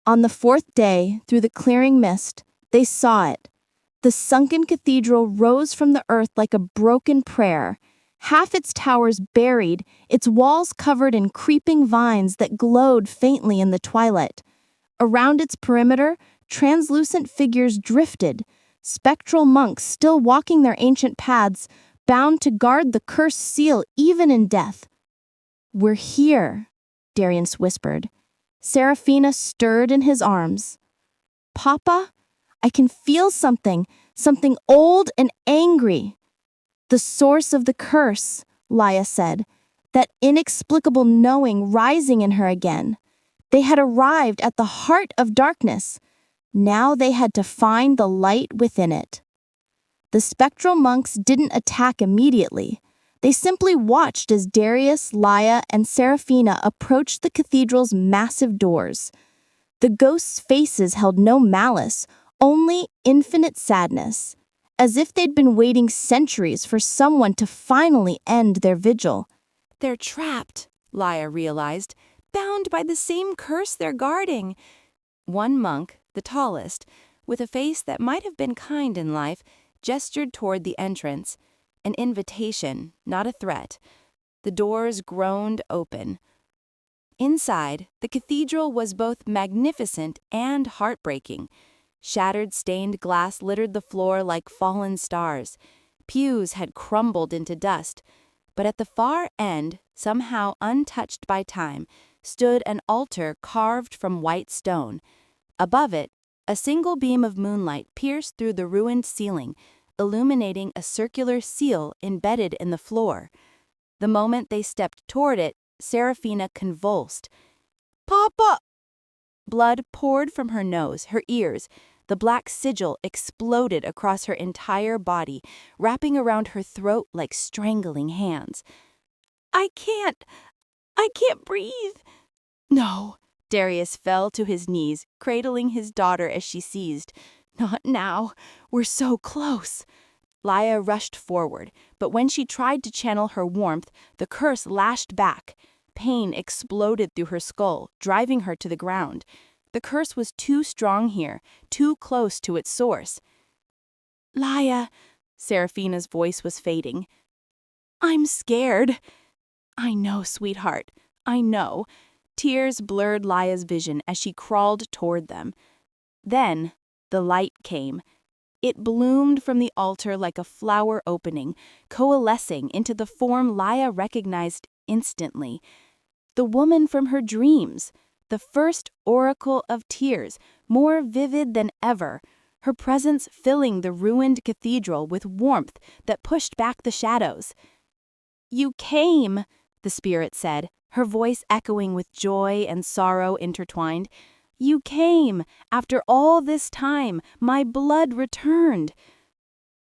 On the fourth day, through the clearing mist, they saw it. The sunken cathedral rose from the earth like a broken prayer, half its towers buried, its walls covered in creeping vines that glowed faintly in the twilight. Around its perimeter, translucent figures drifted, spectral monks still walking their ancient paths, bound to guard the cursed seal even in death. "We're here," Darius whispered. Seraphina stirred in his arms. "Papa, I can feel something old and angry." "The source of the curse," Laya said, that inexplicable knowing rising in her again. They had arrived at the heart of darkness. Now they had to find the light within it. The spectral monks didn't attack immediately. They simply watched as Darius, Laya, and Seraphina approached the cathedral's massive doors. The ghosts' faces held no malice, only infinite sadness, as if they'd been waiting centuries for someone to finally end their vigil. "They're trapped," Laya realized, "bound by the same curse they're guarding." One monk, the tallest, with a face that might have been kind in life, gestured toward the entrance. An invitation, not a threat. The doors groaned open. Inside, the cathedral was both magnificent and heartbreaking. Shattered stained glass littered the floor like fallen stars. Pews had crumbled into dust. But at the far end, somehow untouched by time, stood an altar carved from white stone. Above it, a single beam of moonlight pierced through the ruined ceiling, illuminating a circular seal embedded in the floor. The moment they stepped toward it, Seraphina convulsed. "Papa!" Blood poured from her nose, her ears. The black sigil exploded across her entire body, wrapping around her throat like strangling hands. I can't breathe. No. Darius fell to his knees, cradling his daughter as she seized. Not now. We're so close. Laya rushed forward, but when she tried to channel her warmth, the curse lashed back. Pain exploded through her skull, driving her to the ground. The curse was too strong here, too close to its source. Laya, Seraphina's voice was fading. I'm scared. I know, sweetheart. I know. Tears blurred Laya's vision as she crawled toward them. Then, the light came. It bloomed from the altar like a flower opening, coalescing into the form Laya recognized instantly. The woman from her dreams, the first oracle of tears, more vivid than ever, her presence filling the ruined cathedral with warmth that pushed back the shadows. You came, the spirit said, her voice echoing with joy and sorrow intertwined. You came. After all this time, my blood returned.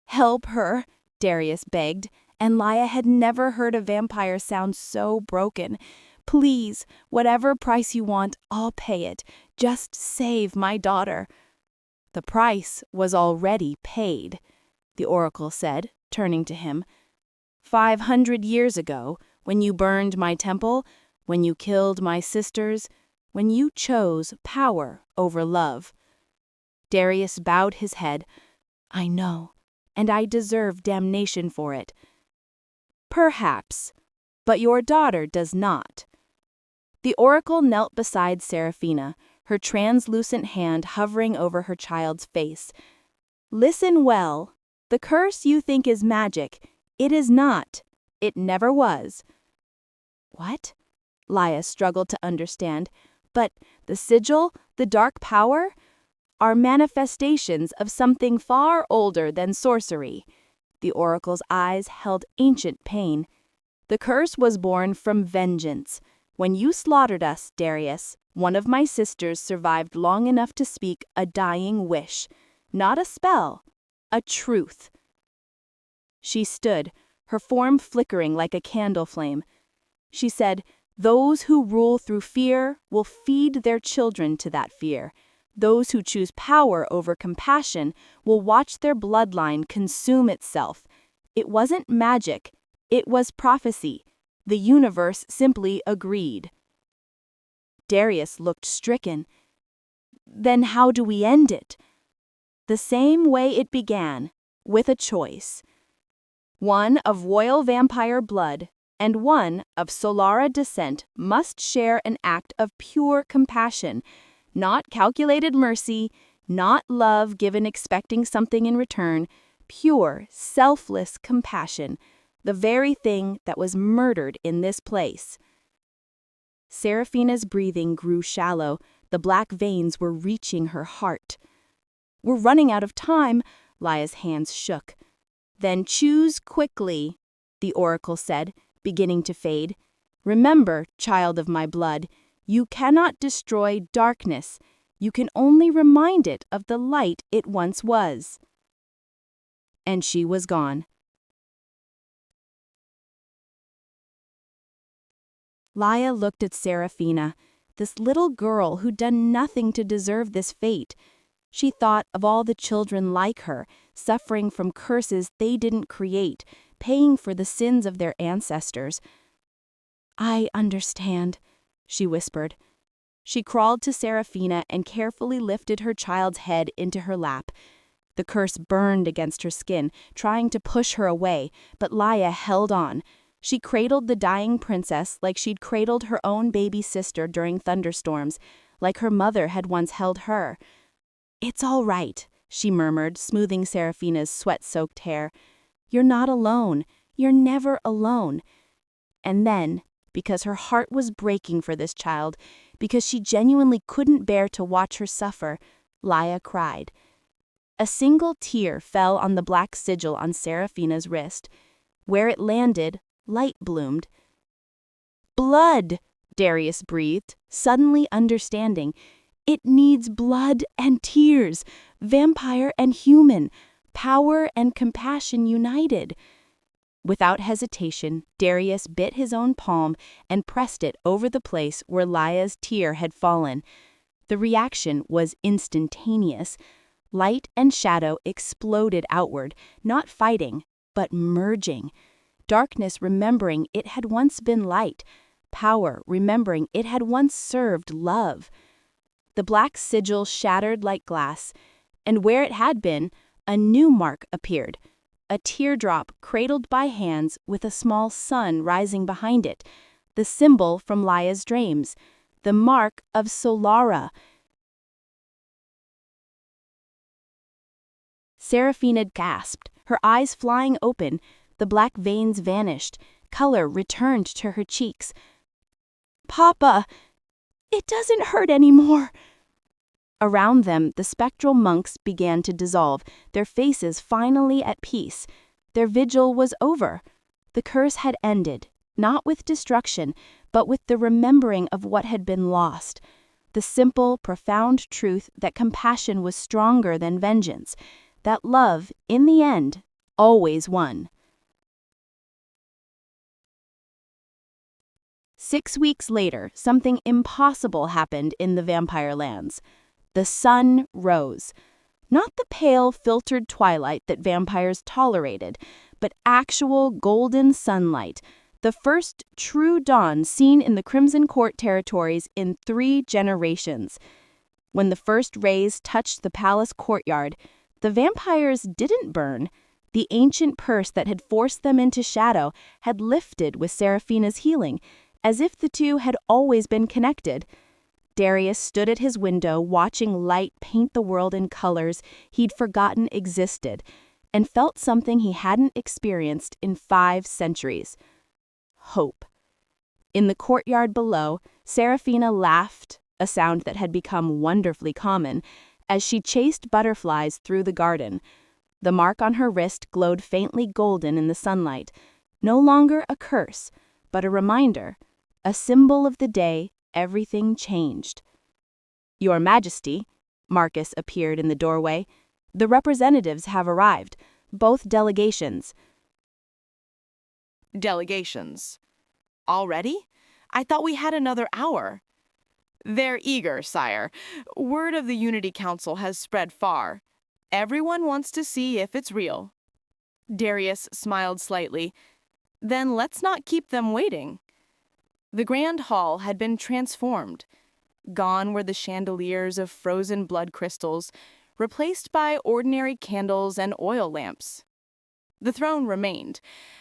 Help her, Darius begged, and Laya had never heard a vampire sound so broken. Please, whatever price you want, I'll pay it. Just save my daughter. The price was already paid, the oracle said, turning to him. 500 years ago, when you burned my temple, when you killed my sisters, when you chose power over love. Darius bowed his head. I know, and I deserve damnation for it. Perhaps, but your daughter does not. The oracle knelt beside Seraphina, her translucent hand hovering over her child's face. Listen well. The curse you think is magic. It is not. It never was. What? Laya struggled to understand. But the sigil, the dark power, are manifestations of something far older than sorcery. The oracle's eyes held ancient pain. The curse was born from vengeance. When you slaughtered us, Darius, one of my sisters survived long enough to speak a dying wish. Not a spell, a truth. She stood, her form flickering like a candle flame. She said, those who rule through fear will feed their children to that fear. Those who choose power over compassion will watch their bloodline consume itself. It wasn't magic, it was prophecy. The universe simply agreed. Darius looked stricken. Then how do we end it? The same way it began, with a choice. One of royal vampire blood and one of Solara descent must share an act of pure compassion, not calculated mercy, not love given expecting something in return, pure, selfless compassion, the very thing that was murdered in this place. Seraphina's breathing grew shallow. The black veins were reaching her heart. We're running out of time, Laya's hands shook. Then choose quickly, the oracle said, beginning to fade. Remember, child of my blood, you cannot destroy darkness. You can only remind it of the light it once was. And she was gone. Laya looked at Seraphina, this little girl who'd done nothing to deserve this fate. She thought of all the children like her, suffering from curses they didn't create, paying for the sins of their ancestors. I understand, she whispered. She crawled to Seraphina and carefully lifted her child's head into her lap. The curse burned against her skin, trying to push her away, but Laya held on. She cradled the dying princess like she'd cradled her own baby sister during thunderstorms, like her mother had once held her. It's all right, she murmured, smoothing Seraphina's sweat-soaked hair. You're not alone. You're never alone. And then, because her heart was breaking for this child, because she genuinely couldn't bear to watch her suffer, Laya cried. A single tear fell on the black sigil on Seraphina's wrist. Where it landed, light bloomed. Blood, Darius breathed, suddenly understanding. It needs blood and tears, vampire and human, power and compassion united. Without hesitation, Darius bit his own palm and pressed it over the place where Laya's tear had fallen. The reaction was instantaneous. Light and shadow exploded outward, not fighting, but merging. Darkness remembering it had once been light, power remembering it had once served love. The black sigil shattered like glass, and where it had been, a new mark appeared. A teardrop cradled by hands with a small sun rising behind it, the symbol from Laya's dreams, the mark of Solara. Seraphina gasped, her eyes flying open, the black veins vanished, color returned to her cheeks. "Papa, it doesn't hurt anymore." Around them, the spectral monks began to dissolve, their faces finally at peace. Their vigil was over. The curse had ended, not with destruction, but with the remembering of what had been lost. The simple, profound truth that compassion was stronger than vengeance, that love, in the end, always won. 6 weeks later, something impossible happened in the vampire lands. The sun rose. Not the pale, filtered twilight that vampires tolerated, but actual golden sunlight, the first true dawn seen in the Crimson Court territories in 3 generations. When the first rays touched the palace courtyard, the vampires didn't burn. The ancient purse that had forced them into shadow had lifted with Seraphina's healing, as if the two had always been connected. Darius stood at his window watching light paint the world in colors he'd forgotten existed, and felt something he hadn't experienced in 5 centuries. Hope. In the courtyard below, Seraphina laughed, a sound that had become wonderfully common, as she chased butterflies through the garden. The mark on her wrist glowed faintly golden in the sunlight, no longer a curse, but a reminder, a symbol of the day everything changed. "Your Majesty," Marcus appeared in the doorway, "the representatives have arrived, both delegations." Delegations. Already? I thought we had another hour. They're eager, sire. Word of the Unity Council has spread far. Everyone wants to see if it's real. Darius smiled slightly. Then let's not keep them waiting. The grand hall had been transformed. Gone were the chandeliers of frozen blood crystals, replaced by ordinary candles and oil lamps. The throne remained,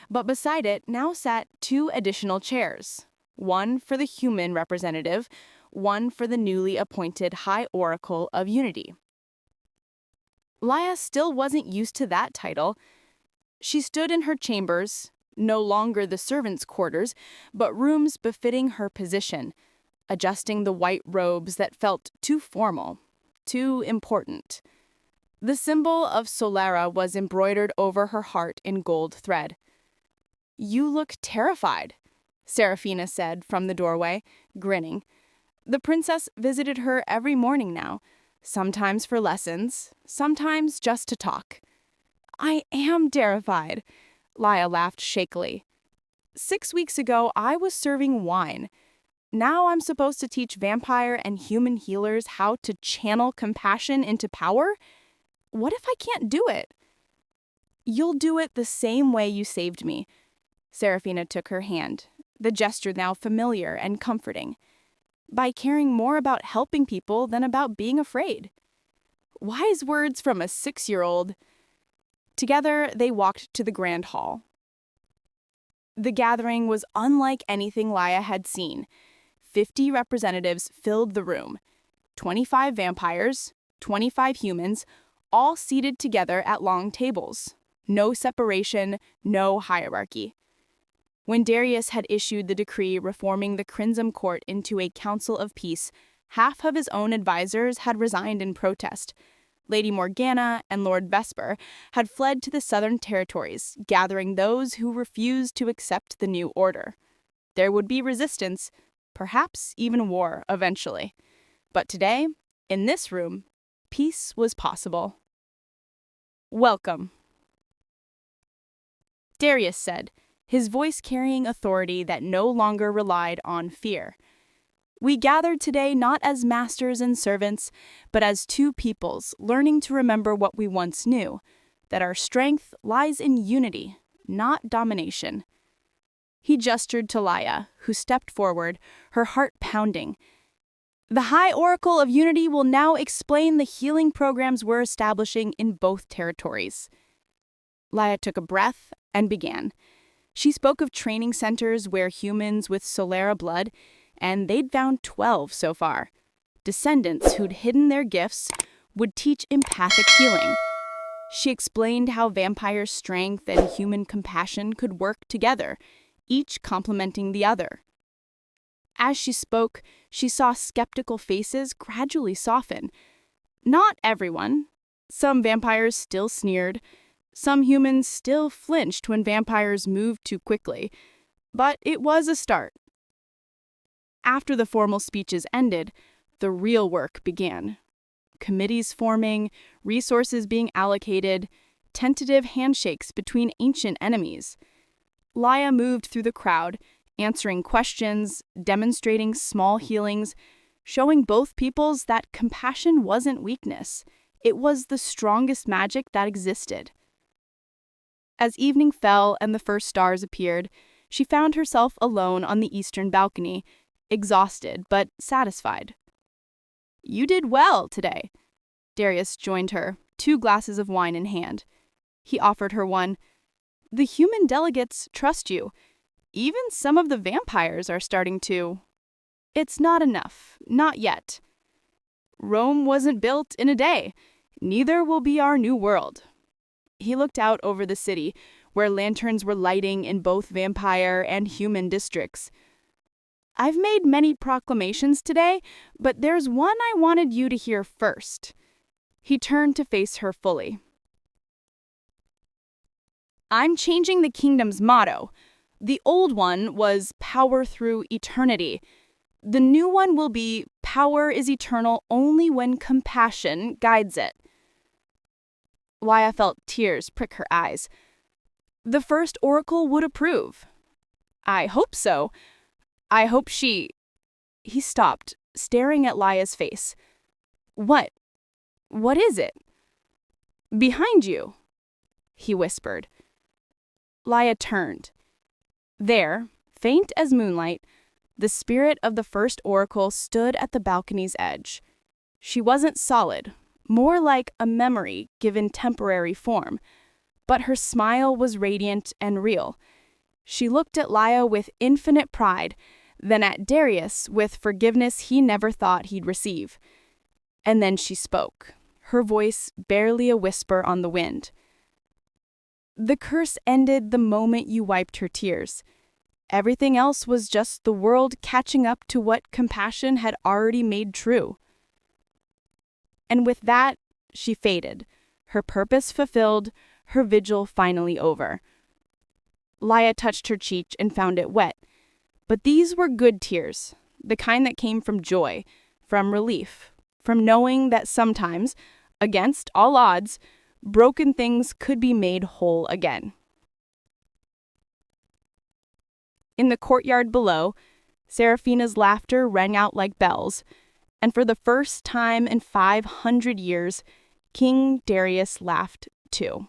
but beside it now sat 2 additional chairs, one for the human representative, one for the newly appointed High Oracle of Unity. Laya still wasn't used to that title. She stood in her chambers, no longer the servants' quarters, but rooms befitting her position, adjusting the white robes that felt too formal, too important. The symbol of Solara was embroidered over her heart in gold thread. "You look terrified," Seraphina said from the doorway, grinning. The princess visited her every morning now, sometimes for lessons, sometimes just to talk. "I am terrified," Laya laughed shakily. 6 weeks ago, I was serving wine. Now I'm supposed to teach vampire and human healers how to channel compassion into power? What if I can't do it? "You'll do it the same way you saved me." Seraphina took her hand, the gesture now familiar and comforting. "By caring more about helping people than about being afraid." Wise words from a 6-year-old. Together, they walked to the grand hall. The gathering was unlike anything Laya had seen. 50 representatives filled the room. 25 vampires, 25 humans, all seated together at long tables. No separation, no hierarchy. When Darius had issued the decree reforming the Crimson Court into a council of peace, half of his own advisors had resigned in protest. Lady Morgana and Lord Vesper had fled to the southern territories, gathering those who refused to accept the new order. There would be resistance, perhaps even war eventually. But today, In this room, peace was possible. "Welcome," Darius said, his voice carrying authority that no longer relied on fear. "We gathered today not as masters and servants, but as two peoples learning to remember what we once knew, that our strength lies in unity, not domination." He gestured to Laya, who stepped forward, her heart pounding. "The High Oracle of Unity will now explain the healing programs we're establishing in both territories." Laya took a breath and began. She spoke of training centers where humans with Solera blood, and they'd found 12 so far. Descendants who'd hidden their gifts would teach empathic healing. She explained how vampire strength and human compassion could work together, each complementing the other. As she spoke, she saw skeptical faces gradually soften. Not everyone. Some vampires still sneered. Some humans still flinched when vampires moved too quickly. But it was a start. After the formal speeches ended, the real work began. Committees forming, resources being allocated, tentative handshakes between ancient enemies. Laya moved through the crowd, answering questions, demonstrating small healings, showing both peoples that compassion wasn't weakness. It was the strongest magic that existed. As evening fell and the first stars appeared, she found herself alone on the eastern balcony, exhausted but satisfied. "You did well today." Darius joined her, 2 glasses of wine in hand. He offered her one. "The human delegates trust you. Even some of the vampires are starting to." "It's not enough, not yet. Rome wasn't built in a day. Neither will be our new world." He looked out over the city, where lanterns were lighting in both vampire and human districts. "I've made many proclamations today, but there's one I wanted you to hear first." He turned to face her fully. "I'm changing the kingdom's motto. The old one was power through eternity. The new one will be power is eternal only when compassion guides it." Laya felt tears prick her eyes. "The first oracle would approve." "I hope so. I hope she—" He stopped, staring at Laya's face. "What? What is it?" "Behind you," he whispered. Laya turned. There, faint as moonlight, the spirit of the first oracle stood at the balcony's edge. She wasn't solid, more like a memory given temporary form, but her smile was radiant and real. She looked at Laya with infinite pride, then at Darius with forgiveness he never thought he'd receive. And then she spoke, her voice barely a whisper on the wind. "The curse ended the moment you wiped her tears. Everything else was just the world catching up to what compassion had already made true." And with that, she faded, her purpose fulfilled, her vigil finally over. Laya touched her cheek and found it wet. But these were good tears, the kind that came from joy, from relief, from knowing that sometimes, against all odds, broken things could be made whole again. In the courtyard below, Seraphina's laughter rang out like bells, and for the first time in 500 years, King Darius laughed too.